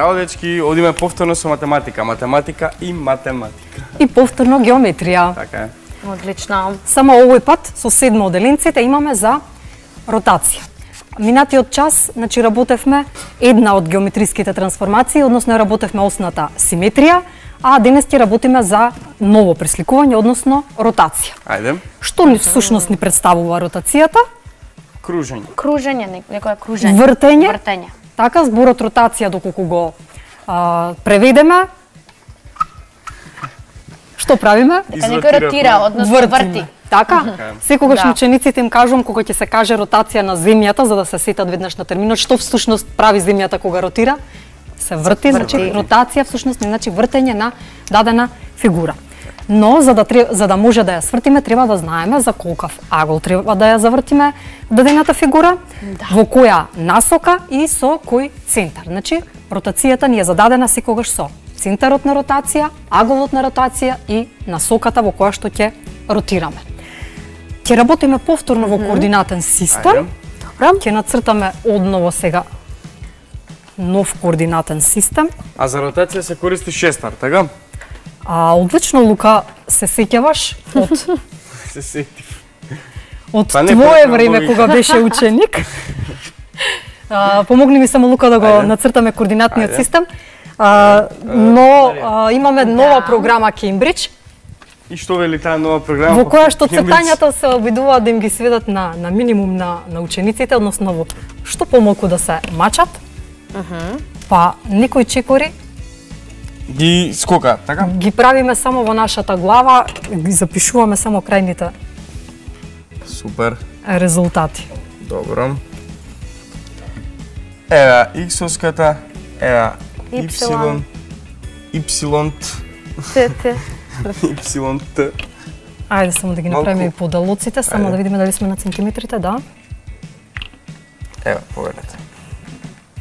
Здраво, дечки, одиме повторно со математика. Математика и математика. И повторно геометрија. Така е. Одлично. Само овој пат со седмо оделенците имаме за ротација. Минатиот час, значи работевме една од геометриските трансформации, односно работевме осната симетрија, а денес ќе работиме за ново пресликување, односно ротација. Ајде. Што всушност ни представува ротацијата? Кружење. Кружење, некоја кружење. Вртење. Вртење. Така, зборот ротација, доколку го преведеме, што правиме? Дека некој ротира, односно врти. Така? Секогаш учениците им кажувам кога ќе се каже ротација на земјата, за да се сетат веднаш на терминот, што всушност прави земјата кога ротира? Се врти, значи ротација всушност не значи вртење на дадена фигура. Но за да може да ја свртиме, треба да знаеме за колкав агол треба да ја завртиме дадената фигура, во која насока и со кој центар. Значи, ротацијата ни е зададена секогаш со центарот на ротација, аголот на ротација и насоката во која што ќе ротираме. Ќе работиме повторно во координатен систем. Добро. Ќе нацртаме одново сега нов координатен систем. А за ротација се користи шестар, така? Одлично, Лука, се сеќаваш од Се сетив. од твое време кога беше ученик. Помогни ми само, Лука, да го нацртаме координатниот систем. Но имаме нова програма Кембридж. И што вели таа нова програма? Во која што цртањата се обидуваат да им ги сведат на минимум на учениците, односно во што помалку да се мачат. Па некои чекори ги скока, така? Ги правиме само во нашата глава, ги запишуваме само крајните Супер. резултати. Добро. Ева иксовската, ева Ипсилон. Ипсилонт. Т. Ипсилонт. Ајде само да ги направиме и подалоците, само да видиме дали сме на сантиметрите, да. Ева, погледнете.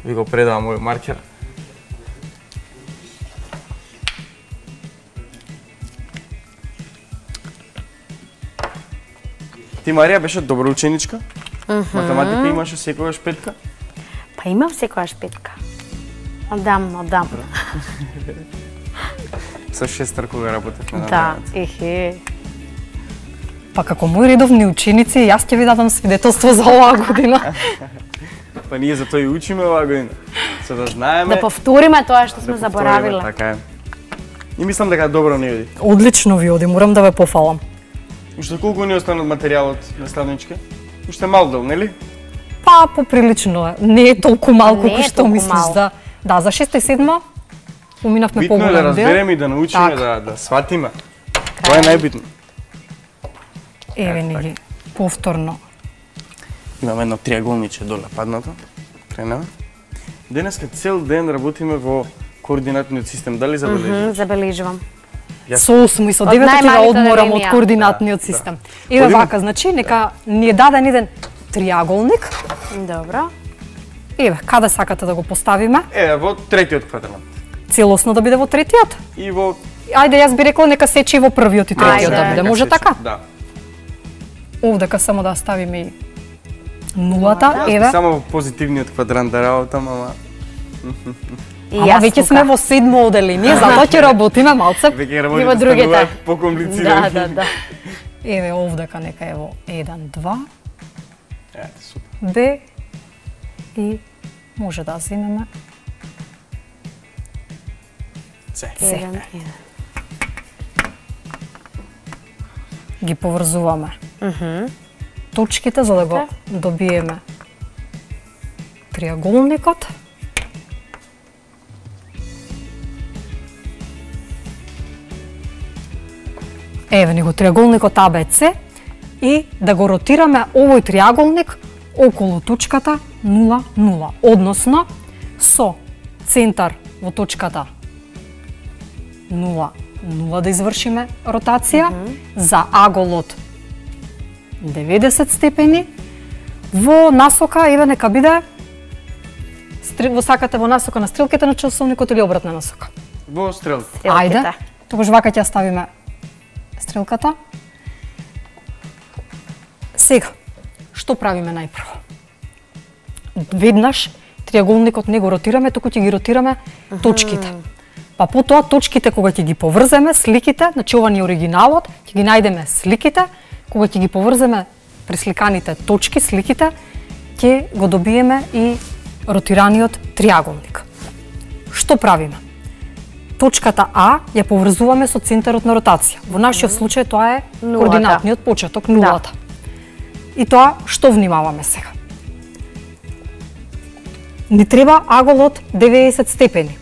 Ви го предавам мој маркер. Ти, Марија, беше добра ученичка? Математика имаше секогаш петка? Па имам секогаш петка. Одам. Со шестар кога работевме на Да, времето. Па како мои редовни ученици, јас ќе ви дадам свидетелство за оваа година. Па ние за тоа и учиме оваа година. За да знаеме... Да повториме тоа што сме заборавиле. Така е. И мислам дека добро не оди. Одлично ви оди, морам да ве пофалам. Уште колку ни остана од материјалот наставнички? Уште мал дел, нели? Па, поприлично е. Не е толку малку Не е кој што толку мислиш мал. да. Да, за 6 и 7 поминавме Битно е поголем да дел. разбереме и да научиме, Така. да сватиме. Тоа е најбитно. Еве ни ги повторно. Имаме едно триаголниче доле паднато. Кренеме. Денеска цел ден работиме во координатниот систем. Дали забележиш? Забележувам. Со 8 и со 9 ќе да најмалите одморам од линија. координатниот систем. Еве Одиме. вака, значи, нека ни е даден еден триаголник. Добро. Еве, каде сакате да го поставиме? Е, во третиот квадрант. Целосно да биде во третиот? И во... Ајде, јас би рекла нека сечи во првиот и третиот Ајде. да биде. Нека Може сечи. така? Да. Овдека само да ставиме и нулата, Јас би еве. само во позитивниот квадрант да работам, ама... Ама веќе сме во седмо оделение, затоа ќе работиме малце. Веќе И во работите другите. стануваат покомплицирани. Да. Еве овдека нека е во 1, 2, Супер. Б и може да земеме Се. Еден. ги поврзуваме. Точките за да го добиеме триаголникот. Еве ни го триаголникот АБЦ и да го ротираме овој триаголник околу точката 0, 0, односно со центар во точката 0, 0 да извршиме ротација, за аголот 90 степени, во насока, еве нека биде, во сакате во насока на стрелките на часовникот или обратна насока? Во стрел. Ајде, тогаш вака ќе ја ставиме стрелката. Сега, што правиме најпрво? Веднаш триаголникот не го ротираме, туку ќе ги ротираме точките. Па потоа точките кога ќе ги поврземе, сликите, значи ова ни е оригиналот, ќе ги најдеме сликите, кога ќе ги поврземе пресликаните точки, сликите, ќе го добиеме и ротираниот триаголник. Што правиме? Точката А ја поврзуваме со центарот на ротација. Во нашиот случај тоа е координатниот почеток, нулата. И тоа што внимаваме сега? Ни треба агол од 90 степени.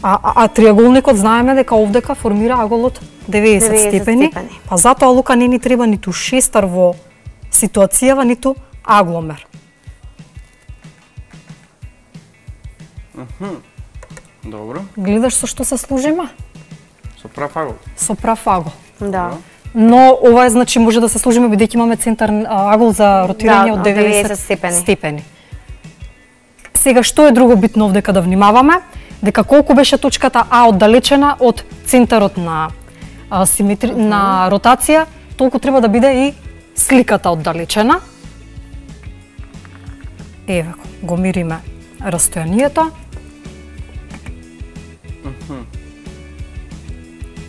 А триаголникот знаеме дека овдека формира агол од 90 степени. Па затоа Лука не ни треба ниту шестар во ситуацијава, ниту агломер. Добро. Гледаш со што се служиме? Со прав агол. Со прав агол. Да. Но ова е, значи, може да се служиме бидејќи имаме центар агол за ротирање од 90 степени. Сега, што е друго битно овдека да внимаваме? Дека колку беше точката А оддалечена од центарот на на ротација, толку треба да биде и сликата оддалечена. Еве, го мериме растојанието.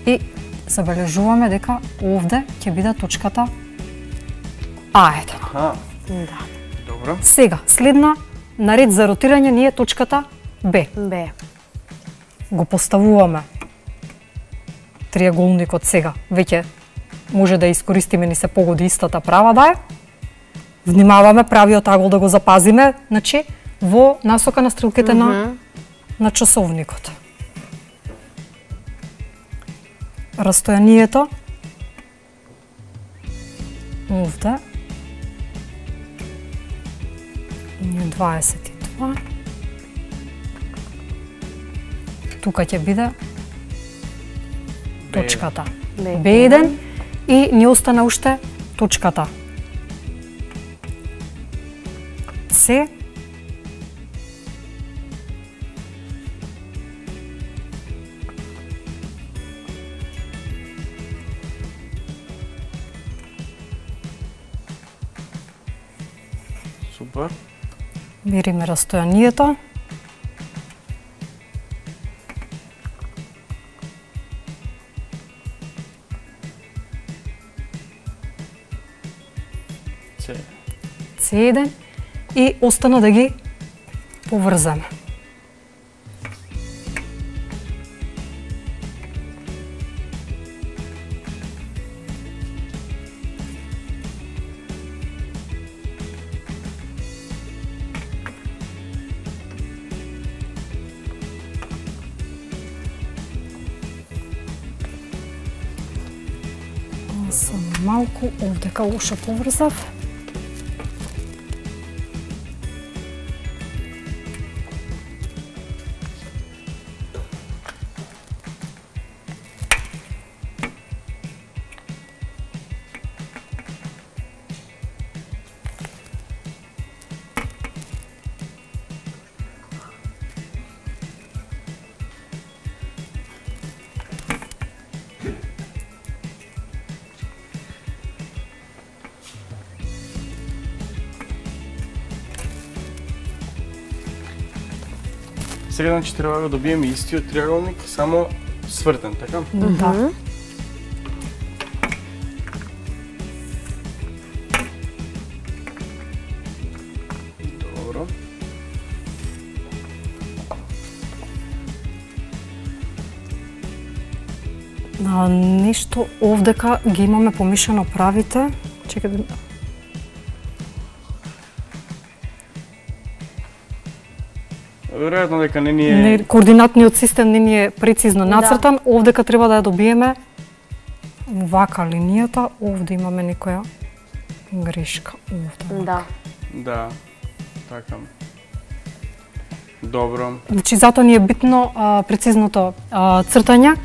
И забележуваме дека овде ќе биде точката А1. Да. Добро. Сега, следна наред за ротирање ни е точката Б. Б. Го поставуваме триаголникот сега. Веќе може да искористиме, ни се погоди истата права да е. Внимаваме правиот агол да го запазиме, значи во насока на стрелките на часовникот. Растојанието овде е 22. Тука ќе биде точката B1 и ни остана уште точката С. Супер. Мериме растојанието. C1 и остана да ги поврзаме. Само малку овдека лошо поврзав. Сега значи треба да добиеме истиот триаголник, само свртен, така? Да. Добро. Нешто овдека ги имаме помешано правите. Чекај да... Веројатно дека не ни е... Координатниот систем не ни е прецизно нацртан. Овдека треба да ја добиеме вака линијата. Овде имаме некоја грешка. Овде. Да. Да, така. Добро. Значи, затоа ни е битно прецизното цртање.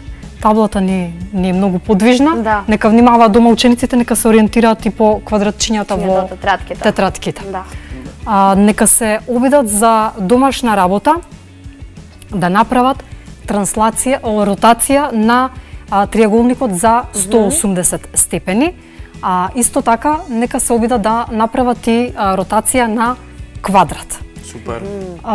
Таблата не е многу подвижна. Да. Нека внимаваат дома учениците, нека се ориентираат и по квадратчињата во тетратките. Да. Нека се обидат за домашна работа да направат ротација на триаголникот за 180 степени. А исто така, нека се обидат да направат и ротација на квадрат. Супер.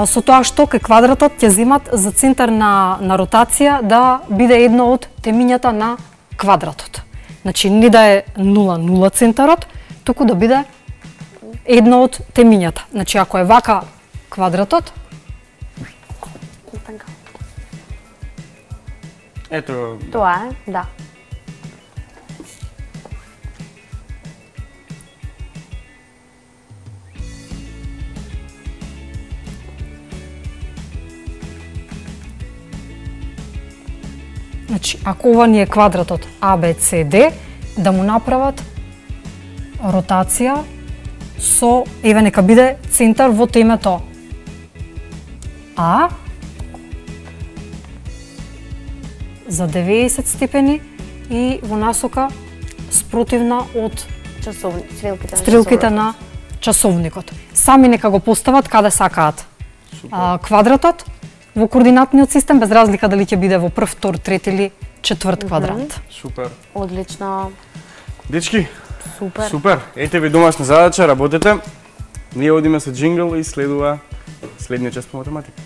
Со тоа што кај квадратот ќе земат за центар на ротација да биде едно од темињата на квадратот. Значи, не да е 0,0 центарот, туку да биде едно од темињата. Значи, ако е вака квадратот, Ето, Тоа е, да. значи, ако ова ни е квадратот ABCD, да му направат ротација со, еве нека биде центар во темето А за 90 степени и во насока спротивна од стрелките на часовникот. Сами нека го постават каде сакаат квадратот во координатниот систем, без разлика дали ќе биде во прв, втор, трет или четврт квадрант. супер. Одлично. Дечки, Супер. супер. Ете ви домашна задача, работете. Ние одиме со джингл и следува следниот час по математика.